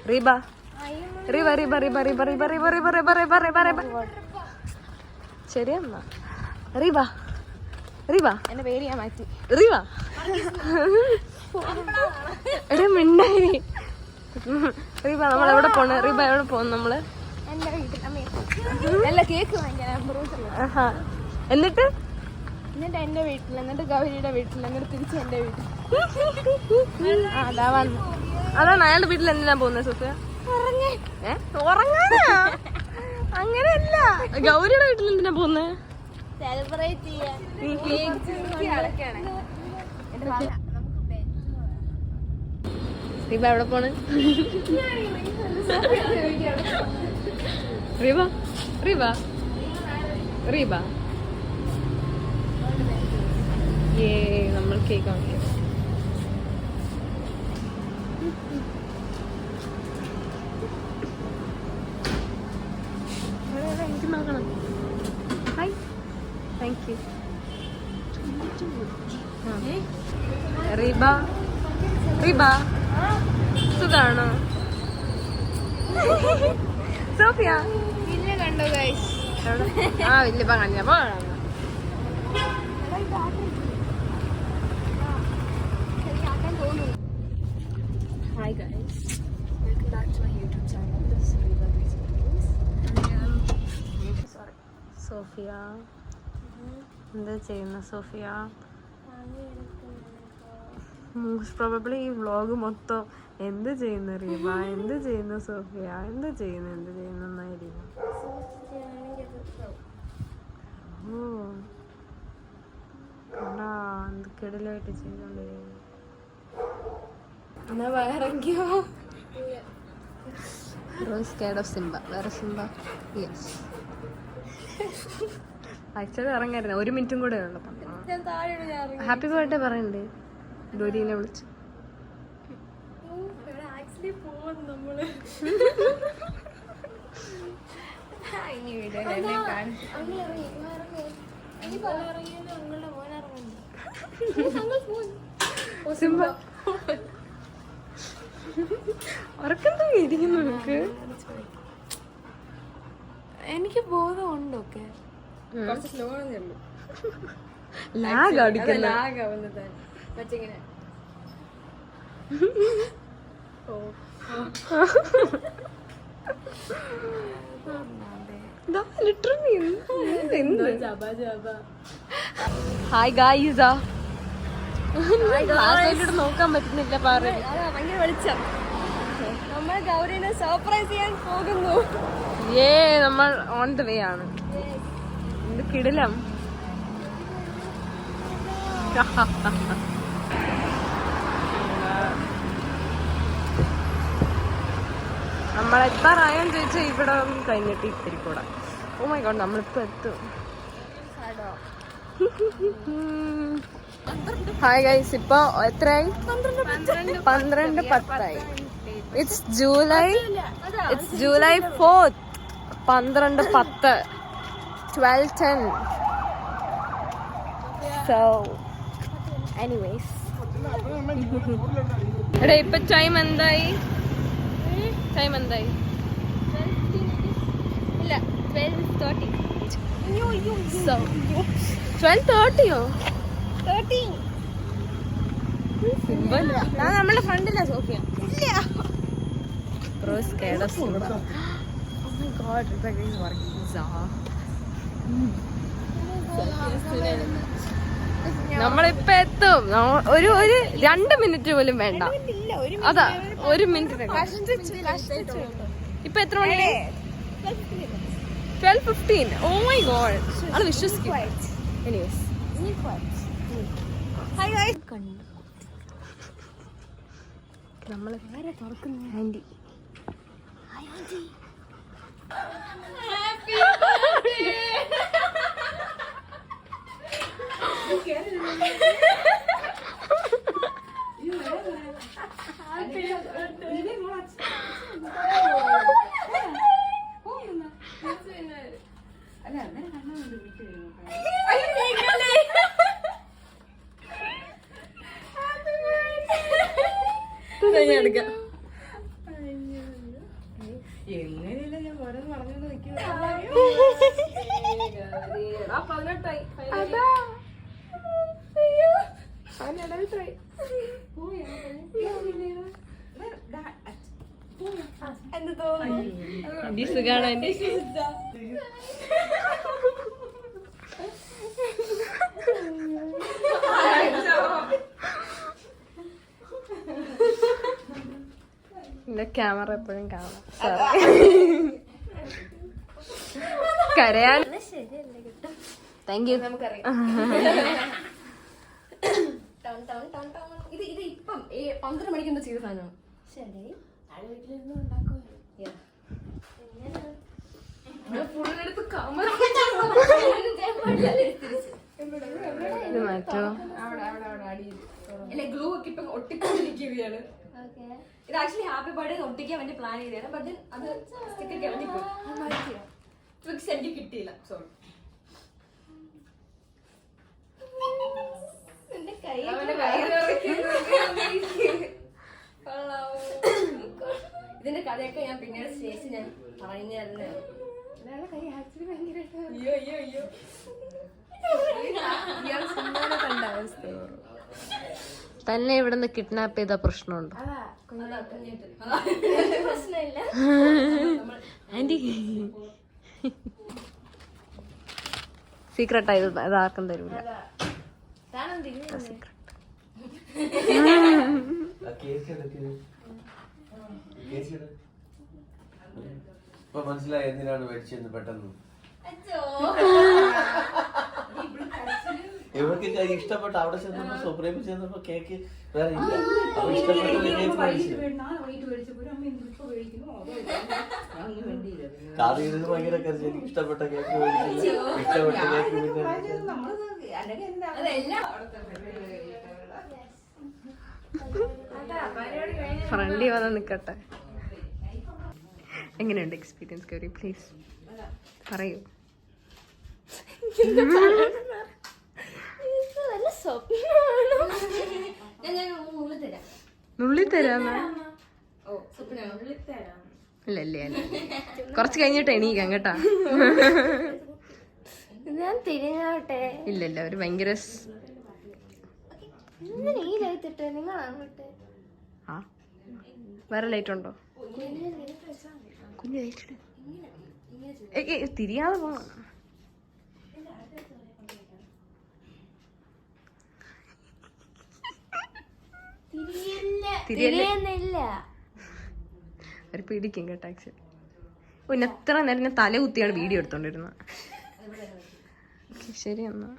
റീബ റീബ റീബ റീബ റീബ റീബ റീബ റീബ റീബ റീബ റീബ റീബ ശരിയെന്നാ റീബ റീബ എന്റെ പേര് ഞാൻ മാറ്റി. റീബ എടേ മിണ്ടായി. റീബ നമ്മൾ എവിടെ പോണ്? റീബ എവിടെ പോകുന്നു നമ്മള്? എന്റെ വീട്ടിൽ അല്ല കേക്ക് വാങ്ങിക്കാൻ. എന്നിട്ട് എന്റെ വീട്ടിൽ, എന്നിട്ട് ഗൗരിയുടെ വീട്ടിൽ, എന്നിട്ട് തിരിച്ച് എന്റെ വീട്ടിൽ. അതാ വന്നു. അതാണ് അയാളുടെ വീട്ടിൽ എന്തിനാ പോകുന്നത് സോഫിയ? ഉറങ്ങാനാ? അങ്ങനെയല്ല, ഗൗരിയുടെ വീട്ടിൽ എന്തിനാ പോകുന്നത്? സെലിബ്രേറ്റ് ചെയ്യാൻ. റീബ എവിടെ പോണ്? റീബ റീബ റീബ നമ്മൾ കേക്ക് വാങ്ങിക്കാം. എനിക്ക് നോക്കണം. Hi, thank you. Reeba Reeba സുഖാണോ? സോഫിയ വില്ല കണ്ടോ ഗൈസ്? ആ വലിയ പറഞ്ഞ Hi guys, welcome back to my YouTube channel. This is Riva Basicals. Sorry. Sophia എന്താ ചെയ്യുന്ന സോഫിയ? മോസ്റ്റ് പ്രോബബ്ലി ഈ വ്ളോഗ് മൊത്തം എന്ത് ചെയ്യുന്ന റീബ, എന്ത് ചെയ്യുന്നു സോഫിയ, എന്ത് ചെയ്യുന്നു എന്നായിരിക്കും. ഓ കണ്ടാ എന്ത് കിടലായിട്ട് ചെയ്യുന്നുണ്ട്. എന്നാ വേറെങ്കിയോ? Scared of Simba. വേറെ സിംബ? യെസ്. ആക്ച്വലി ഇറങ്ങായിരുന്നു, 1 മിനിറ്റും കൂടെ ഉള്ളു. ഹാപ്പി ബർത്ത്ഡേ പറയണ്ടേ ഡോരീനെ വിളിച്ച്? സിംബ ഉറക്കം ഇരിക്കുന്നു നിനക്ക്? എനിക്ക് ബോധമുണ്ട്. ഒക്കെ ലാഗ് അടിക്കുന്ന മറ്റിങ്ങനെ ഹായ് ഗായ്സ്. നോക്കാൻ പറ്റുന്നില്ല. ഭയങ്കര വെളിച്ചം. നമ്മൾ ഗൗരീനെ സർപ്രൈസ് ചെയ്യാൻ പോകുന്നു. നമ്മൾ ഓൺ ദ വേ ആണ്. എന്ത് കിടിലം. നമ്മളെത്താറായെന്ന് ചോദിച്ചാൽ ഇവിടെ കഴിഞ്ഞിട്ട് ഇത്തിരിക്കൂടെ. ഓ മൈ ഗോഡ്, നമ്മളിപ്പോ എത്തും. ഹായ് ഗൈസ്, ഇപ്പൊ എത്രയായി? 12:10. It's July 4th. 12:10. 12:10. So anyways, എടാ ഇപ്പൊ ടൈം എന്തായി? ഇല്ല 12:30. So 12:30യോ? 13. ഞാൻ നമ്മളെ ഫ്രണ്ടിലാ സോഫിയ. ഇല്ല. Bro is scared of Simba. Oh my god, Rebecca is working. നമ്മളിപ്പ എത്തും. ഒരു 2 മിനിറ്റ് പോലും വേണ്ട. അതാ 1 മിനിറ്റ്. ഇപ്പൊ എത്ര മണി? 12:15. ഓ മൈ ഗോഡ്, അത് വിശ്വസിക്കും. എനിവേസ് നമ്മള് വേറെ തുറക്കുന്ന ആന്റി. എടുക്കാം. എങ്ങനെയല്ല ഞാൻ ഓരോന്ന് പറഞ്ഞോണ്ട് നിൽക്കുന്നത്. 18 എന്ത് തോന്നുന്നു? സുഖാണ് എന്റെ ക്യാമറ എപ്പോഴും കാണാം. കരയാൻ താങ്ക് യു. ഇത് ഇപ്പം 12 മണിക്ക് എന്താ ചെയ്ത സാധനമാണ്. ശരി, ഇത് മാറ്റോ? ഗ്ലൂ ഒക്കെ ഇപ്പം ഒട്ടിക്കൊണ്ടിരിക്കുകയാണ്. ഇത് ആക്ച്വലി ഹാപ്പി ബർത്ത്ഡേ ഒട്ടിക്കാൻ വേണ്ടി പ്ലാൻ ചെയ്തതാണ്. ബട്ട് അത് സ്റ്റിക്കർ ട്രിക്സ് എനിക്ക് കിട്ടിയില്ല. സോറി. ഇതിന്റെ കഥയൊക്കെ ഞാൻ പിന്നീട് സ്റ്റേജ് ഞാൻ പറഞ്ഞു തരുന്നതാണ്. തന്നെ ഇവിടുന്ന് കിഡ്നാപ്പ് ചെയ്ത പ്രശ്നമുണ്ടോ? പ്രശ്നമില്ല. ആന്റി സീക്രട്ട് ആയത് അതാർക്കും തരൂല. ഇപ്പൊ മനസ്സിലായി എന്തിനാണ് മേടിച്ചെന്ന് പെട്ടെന്ന്. ഇവർക്ക് ഇഷ്ടപ്പെട്ട അവിടെ ചെന്നപ്പോ സുപ്രീമിൽ ചെന്നപ്പോ കേക്ക് വേറെ ഇല്ല. അപ്പൊ ഇഷ്ടപ്പെട്ട കേക്ക് മേടിച്ചു. കാര്യം ഇത് ഭയങ്കര കരച്ചിൽ. എനിക്ക് ഇഷ്ടപ്പെട്ട കേക്ക് മേടിച്ചില്ല. ഇഷ്ടപ്പെട്ട കേക്ക് ഫ്രണ്ടി വന്ന് നിക്കട്ടെ. എങ്ങനെയുണ്ട് എക്സ്പീരിയൻസ് ഗൗരി? പ്ലീസ് പറയൂ. നുള്ളി തരാമ? ഇല്ല ഇല്ല ഇല്ല, കുറച്ച് കഴിഞ്ഞിട്ട് എണീക്കാം കേട്ടാ. ഞാൻ തിരിഞ്ഞോട്ടെ? ഇല്ല ഇല്ല, ഒരു ഭയങ്കര ഈ ലൈറ്റ് നിങ്ങൾ അങ്ങോട്ട്. ആ വേറെ ലൈറ്റ് ഉണ്ടോ? കുഞ്ഞു ലൈറ്റ് തിരിയാതെ പോണം. തിരിയുന്നില്ല. ഒരു പിടിക്കും കേട്ടോ. ആക്ച്വലി പിന്നെ എത്ര നേരം ഞാൻ തല കുത്തിയാണ് വീഡിയോ എടുത്തോണ്ടിരുന്നത്. ശരി എന്നാ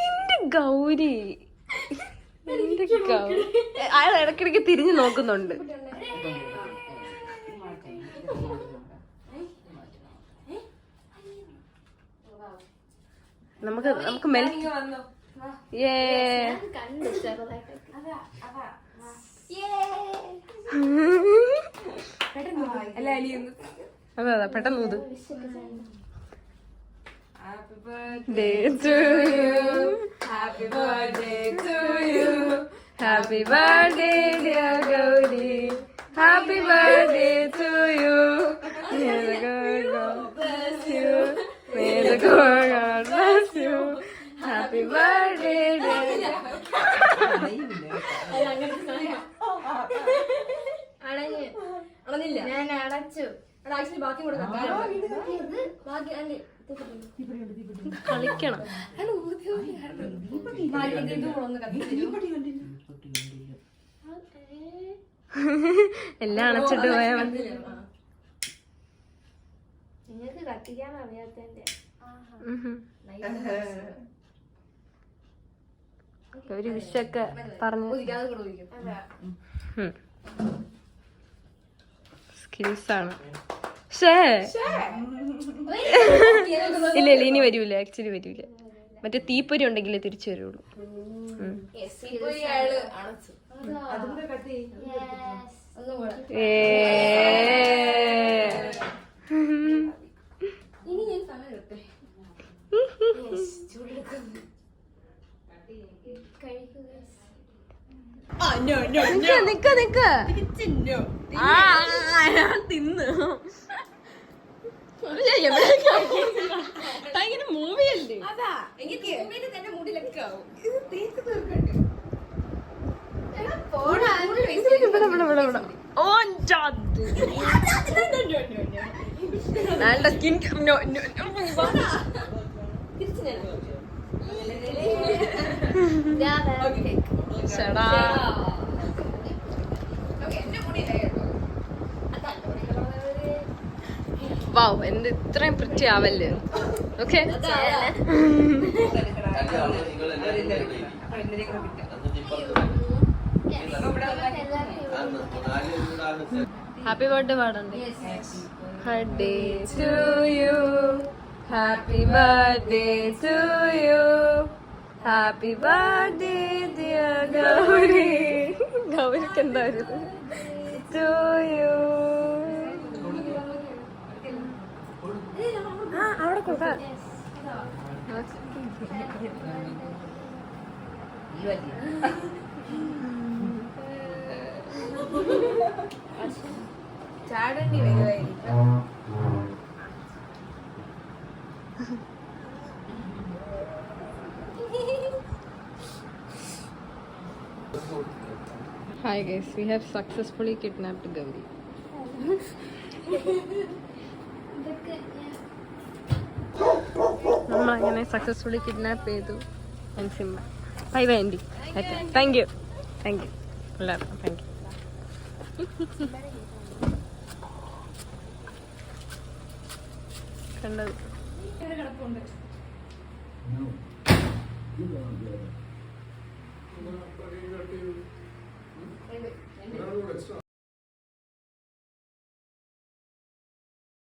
എന്റെ ഗൗരി, എന്റെ ഗൗരി അയാൾ ഇടയ്ക്കിടയ്ക്ക് തിരിഞ്ഞു നോക്കുന്നുണ്ട്. നമുക്ക് അതെ അതെ പെട്ടെന്ന് ഊത്. Happy birthday to you. Happy birthday to you. Happy birthday dear Gauri. Happy birthday to you. May the God bless you. May the God bless you. Happy birthday dear. ഞാൻ അടച്ചു. ബാക്കി കളിക്കണം. എല്ലാം അണച്ചിട്ട് പോയാൽ മതി. നിങ്ങൾക്ക് കത്തിക്കാൻ അറിയാത്തതിന്റെ ഒരു വിഷൊക്കെ പറഞ്ഞു. സ്കിൽസാണ്. ഇല്ല ഇല്ല, ഇനി വരൂല. ആക്ച്വലി വരൂല. മറ്റേ തീപ്പൊരി ഉണ്ടെങ്കിലേ തിരിച്ചു വരുള്ളൂ. നിക്ക് നിക്ക് ഞാൻ തിന്ന് ഭയങ്കര മൂവിയല്ലേ അതാ എനിക്ക് തന്നെ മുടിലൊക്കെ ആവും ഓ നല്ല സ്കിൻ ചേടാ വാവ് എന്ത് ഇത്രയും പ്രിറ്റി ആവല്ലേ ഓക്കെ ഹാപ്പി ബർത്ത്ഡേ പാടണ്ടേ birthday to you happy birthday to you happy birthday dear Gauri ഗൗരിക്ക് എന്തായിരുന്നു ടു യു അവിടെ കൊടുക്കാം ചാടണ്ടി വരുമായിരിക്കും Hi guys, we have successfully kidnapped Gauri. നമ്മളങ്ങനെ സക്സസ്ഫുള്ളി കിഡ്നാപ്പ് ചെയ്തു Simba bye bye anti okay thank you എല്ലാവർക്കും thank you കണ്ടത് extra.